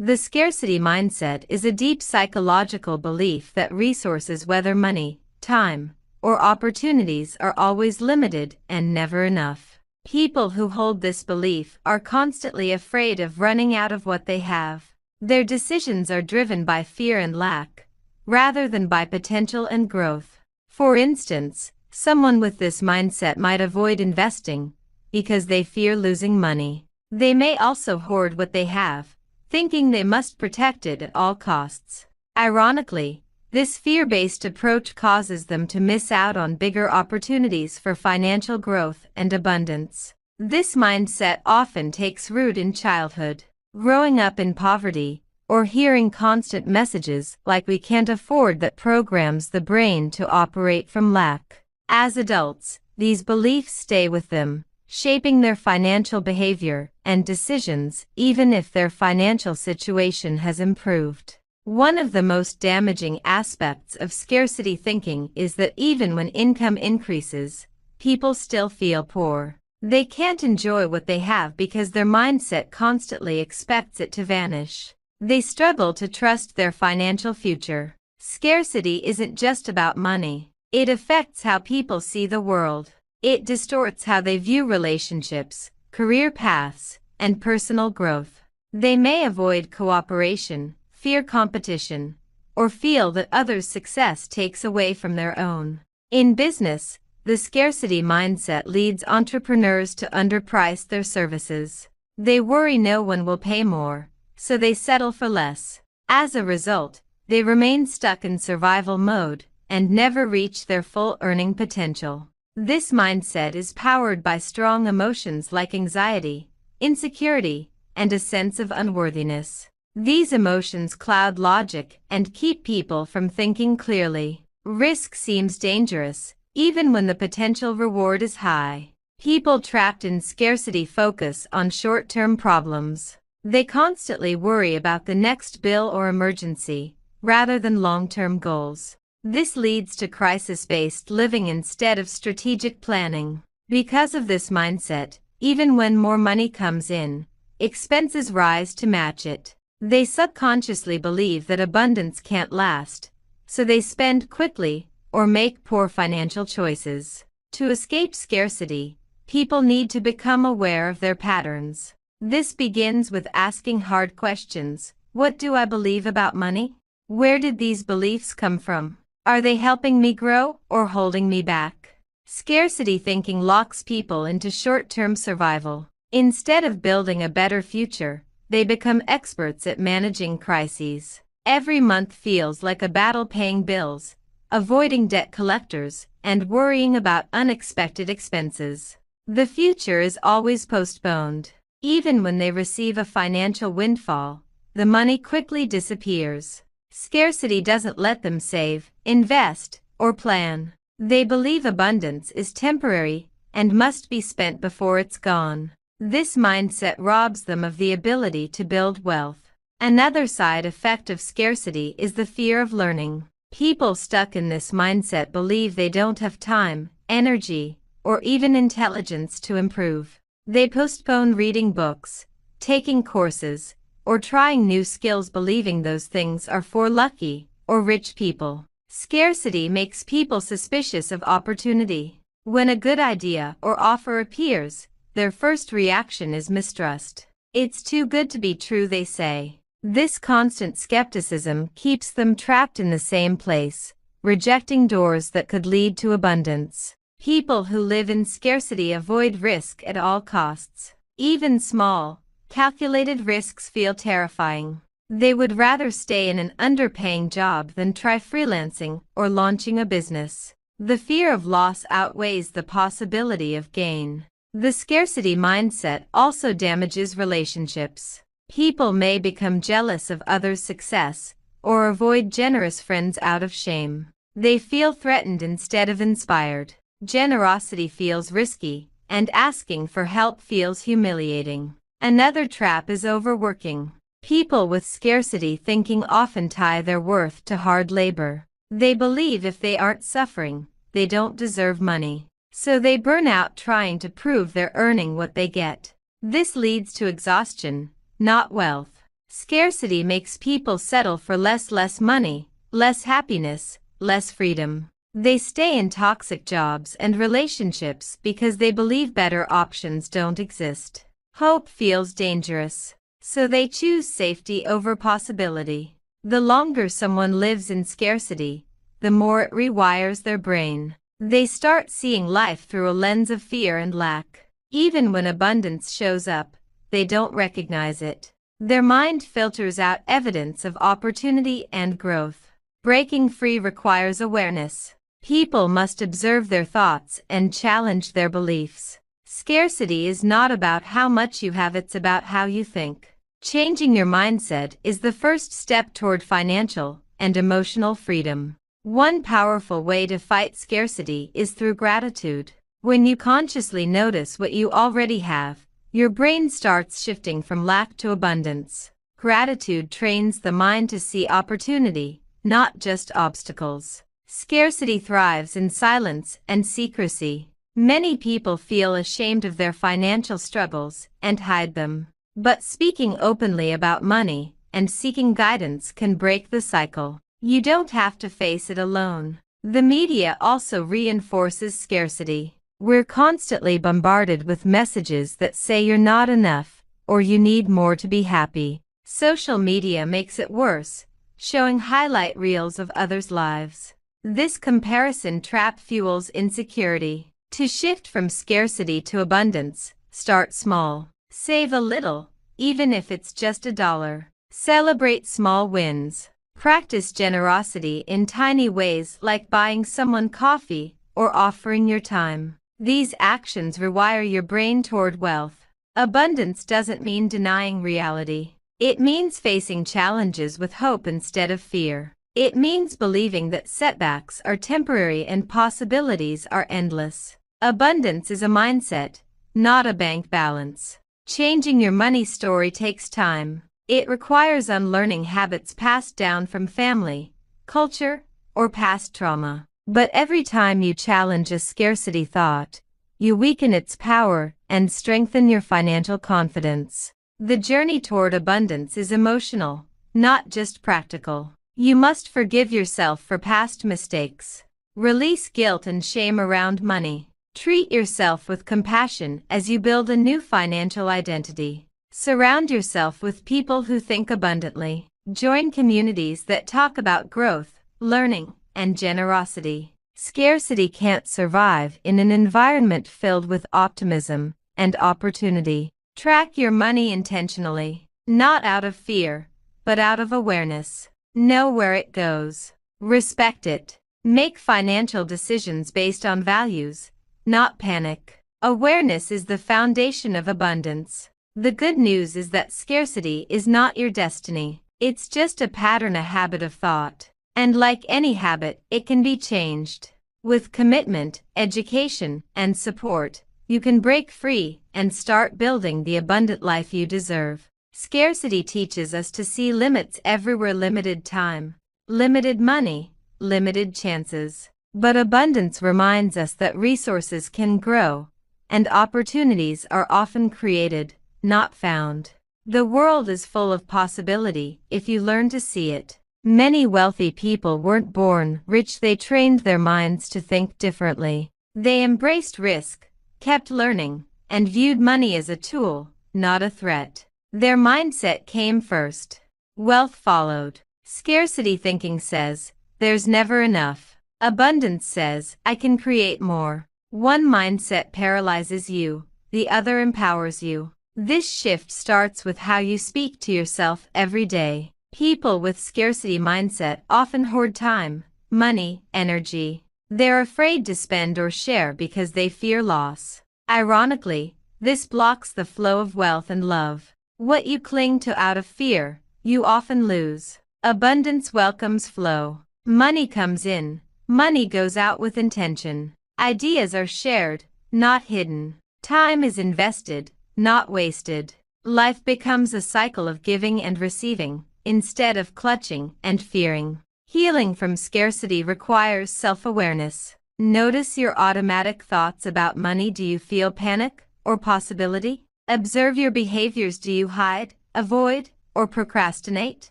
The scarcity mindset is a deep psychological belief that resources, whether money, time, or opportunities, are always limited and never enough. People who hold this belief are constantly afraid of running out of what they have. Their decisions are driven by fear and lack, rather than by potential and growth. For instance, someone with this mindset might avoid investing because they fear losing money. They may also hoard what they have, thinking they must protect it at all costs. Ironically, this fear-based approach causes them to miss out on bigger opportunities for financial growth and abundance. This mindset often takes root in childhood. Growing up in poverty, or hearing constant messages like "we can't afford," that programs the brain to operate from lack. As adults, these beliefs stay with them, shaping their financial behavior and decisions even if their financial situation has improved. One of the most damaging aspects of scarcity thinking is that even when income increases, people still feel poor. They can't enjoy what they have because their mindset constantly expects it to vanish. They struggle to trust their financial future. Scarcity isn't just about money. It affects how people see the world. It distorts how they view relationships, career paths, and personal growth. They may avoid cooperation, fear competition, or feel that others' success takes away from their own. In business, the scarcity mindset leads entrepreneurs to underprice their services. They worry no one will pay more, so they settle for less. As a result, they remain stuck in survival mode and never reach their full earning potential. This mindset is powered by strong emotions like anxiety, insecurity, and a sense of unworthiness. These emotions cloud logic and keep people from thinking clearly. Risk seems dangerous, even when the potential reward is high. People trapped in scarcity focus on short-term problems. They constantly worry about the next bill or emergency, rather than long-term goals. This leads to crisis-based living instead of strategic planning. Because of this mindset, even when more money comes in, expenses rise to match it. They subconsciously believe that abundance can't last, so they spend quickly or make poor financial choices. To escape scarcity, people need to become aware of their patterns. This begins with asking hard questions. What do I believe about money? Where did these beliefs come from? Are they helping me grow or holding me back? Scarcity thinking locks people into short-term survival. Instead of building a better future, they become experts at managing crises. Every month feels like a battle paying bills, avoiding debt collectors, and worrying about unexpected expenses. The future is always postponed. Even when they receive a financial windfall, the money quickly disappears. Scarcity doesn't let them save, invest, or plan. They believe abundance is temporary and must be spent before it's gone. This mindset robs them of the ability to build wealth. Another side effect of scarcity is the fear of learning. People stuck in this mindset believe they don't have time, energy, or even intelligence to improve. They postpone reading books, taking courses, or trying new skills, believing those things are for lucky or rich people. Scarcity makes people suspicious of opportunity. When a good idea or offer appears, their first reaction is mistrust. It's too good to be true, they say. This constant skepticism keeps them trapped in the same place, rejecting doors that could lead to abundance. People who live in scarcity avoid risk at all costs. Even small, calculated risks feel terrifying. They would rather stay in an underpaying job than try freelancing or launching a business. The fear of loss outweighs the possibility of gain. The scarcity mindset also damages relationships. People may become jealous of others' success or avoid generous friends out of shame. They feel threatened instead of inspired. Generosity feels risky, and asking for help feels humiliating. Another trap is overworking. People with scarcity thinking often tie their worth to hard labor. They believe if they aren't suffering, they don't deserve money. So they burn out trying to prove they're earning what they get. This leads to exhaustion, not wealth. Scarcity makes people settle for less money, less happiness, less freedom. They stay in toxic jobs and relationships because they believe better options don't exist. Hope feels dangerous, so they choose safety over possibility. The longer someone lives in scarcity, the more it rewires their brain. They start seeing life through a lens of fear and lack. Even when abundance shows up, they don't recognize it. Their mind filters out evidence of opportunity and growth. Breaking free requires awareness. People must observe their thoughts and challenge their beliefs. Scarcity is not about how much you have, it's about how you think. Changing your mindset is the first step toward financial and emotional freedom. One powerful way to fight scarcity is through gratitude. When you consciously notice what you already have, your brain starts shifting from lack to abundance. Gratitude trains the mind to see opportunity, not just obstacles. Scarcity thrives in silence and secrecy. Many people feel ashamed of their financial struggles and hide them. But speaking openly about money and seeking guidance can break the cycle. You don't have to face it alone. The media also reinforces scarcity. We're constantly bombarded with messages that say you're not enough or you need more to be happy. Social media makes it worse, showing highlight reels of others' lives. This comparison trap fuels insecurity. To shift from scarcity to abundance, start small. Save a little, even if it's just $1. Celebrate small wins. Practice generosity in tiny ways like buying someone coffee or offering your time. These actions rewire your brain toward wealth. Abundance doesn't mean denying reality. It means facing challenges with hope instead of fear. It means believing that setbacks are temporary and possibilities are endless. Abundance is a mindset, not a bank balance. Changing your money story takes time. It requires unlearning habits passed down from family, culture, or past trauma. But every time you challenge a scarcity thought, you weaken its power and strengthen your financial confidence. The journey toward abundance is emotional, not just practical. You must forgive yourself for past mistakes. Release guilt and shame around money. Treat yourself with compassion as you build a new financial identity. Surround yourself with people who think abundantly. Join communities that talk about growth, learning, and generosity. Scarcity can't survive in an environment filled with optimism and opportunity. Track your money intentionally, not out of fear, but out of awareness. Know where it goes. Respect it. Make financial decisions based on values, not panic. Awareness is the foundation of abundance. The good news is that scarcity is not your destiny. It's just a pattern, a habit of thought. And like any habit, it can be changed. With commitment, education, and support, you can break free and start building the abundant life you deserve. Scarcity teaches us to see limits everywhere: limited time, limited money, limited chances. But abundance reminds us that resources can grow, and opportunities are often created, not found. The world is full of possibility if you learn to see it. Many wealthy people weren't born rich, they trained their minds to think differently. They embraced risk, kept learning, and viewed money as a tool, not a threat. Their mindset came first. Wealth followed. Scarcity thinking says, there's never enough. Abundance says, I can create more. One mindset paralyzes you, the other empowers you. This shift starts with how you speak to yourself every day. People with scarcity mindset often hoard time, money, energy. They're afraid to spend or share because they fear loss. Ironically, this blocks the flow of wealth and love. What you cling to out of fear, you often lose. Abundance welcomes flow. Money comes in, money goes out with intention. Ideas are shared, not hidden. Time is invested, not wasted. Life becomes a cycle of giving and receiving, instead of clutching and fearing. Healing from scarcity requires self-awareness. Notice your automatic thoughts about money. Do you feel panic or possibility? Observe your behaviors. Do you hide, avoid, or procrastinate?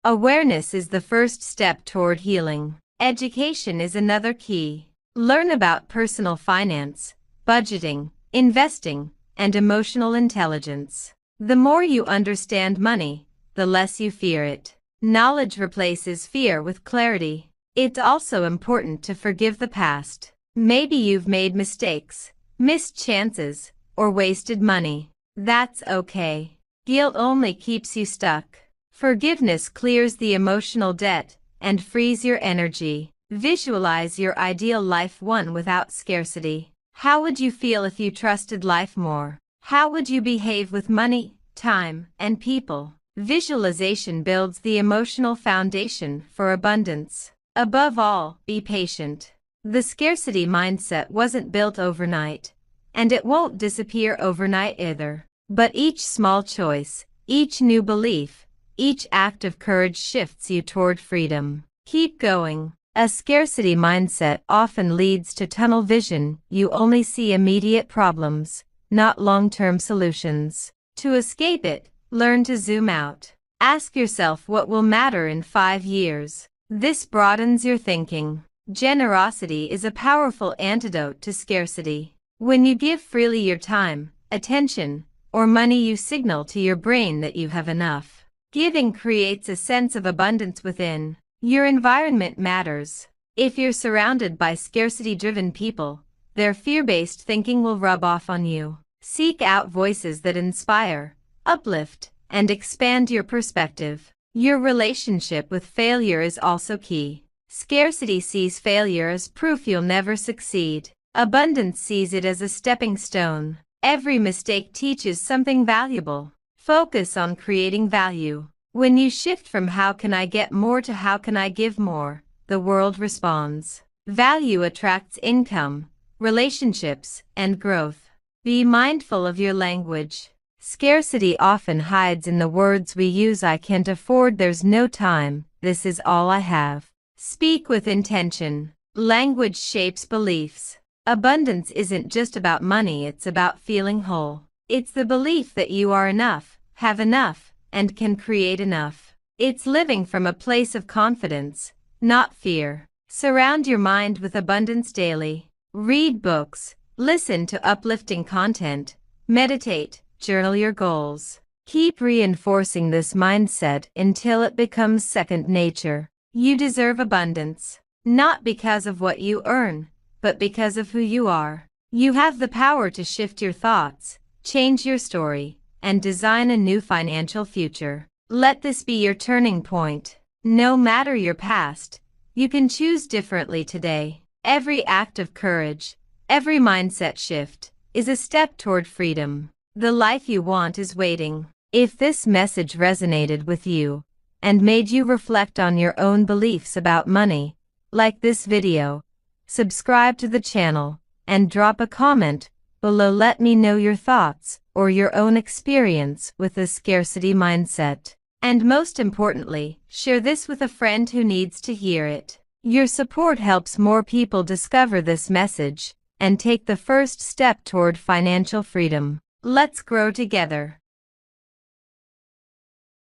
Awareness is the first step toward healing. Education is another key. Learn about personal finance, budgeting, investing, and emotional intelligence. The more you understand money, the less you fear it. Knowledge replaces fear with clarity. It's also important to forgive the past. Maybe you've made mistakes, missed chances, or wasted money. That's okay. Guilt only keeps you stuck. Forgiveness clears the emotional debt and frees your energy. Visualize your ideal life, one without scarcity. How would you feel if you trusted life more? How would you behave with money, time, and people? Visualization builds the emotional foundation for abundance. Above all, be patient. The scarcity mindset wasn't built overnight, and it won't disappear overnight either. But each small choice, each new belief, each act of courage shifts you toward freedom. Keep going. A scarcity mindset often leads to tunnel vision. You only see immediate problems, not long-term solutions. To escape it, learn to zoom out. Ask yourself what will matter in 5 years. This broadens your thinking. Generosity is a powerful antidote to scarcity. When you give freely your time, attention, or money, you signal to your brain that you have enough. Giving creates a sense of abundance within. Your environment matters. If you're surrounded by scarcity-driven people, their fear-based thinking will rub off on you. Seek out voices that inspire, uplift, and expand your perspective. Your relationship with failure is also key. Scarcity sees failure as proof you'll never succeed. Abundance sees it as a stepping stone. Every mistake teaches something valuable. Focus on creating value. When you shift from how can I get more to how can I give more, the world responds. Value attracts income, relationships, and growth. Be mindful of your language. Scarcity often hides in the words we use. I can't afford, there's no time, this is all I have. Speak with intention. Language shapes beliefs. Abundance isn't just about money, it's about feeling whole. It's the belief that you are enough, have enough, and can create enough. It's living from a place of confidence, not fear. Surround your mind with abundance daily. Read books, listen to uplifting content, meditate, journal your goals. Keep reinforcing this mindset until it becomes second nature. You deserve abundance, not because of what you earn, but because of who you are. You have the power to shift your thoughts, change your story, and design a new financial future. Let this be your turning point. No matter your past, you can choose differently today. Every act of courage, every mindset shift, is a step toward freedom. The life you want is waiting. If this message resonated with you and made you reflect on your own beliefs about money, like this video, subscribe to the channel, and drop a comment below. Let me know your thoughts or your own experience with the scarcity mindset. And most importantly, share this with a friend who needs to hear it. Your support helps more people discover this message and take the first step toward financial freedom. Let's grow together.